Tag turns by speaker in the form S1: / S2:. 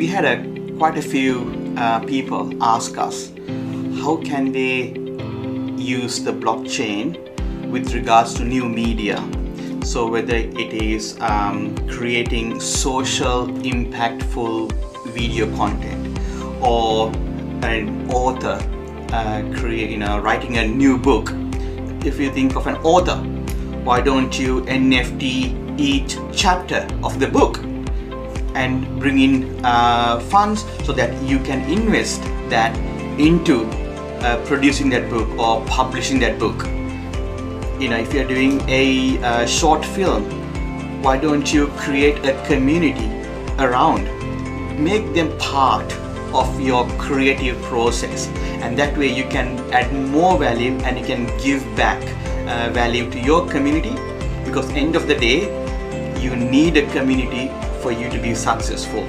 S1: we had quite a few people ask us how can they use the blockchain with regards to new media. So whether it is creating social impactful video content, or an author writing a new book. If you think of an author, why don't you NFT each chapter of the book and bring in funds so that you can invest that into producing that book or publishing that book. If you're doing a short film, why don't you create a community around, make them part of your creative process, and that way you can add more value and you can give back value to your community, because end of the day you need a community for you to be successful.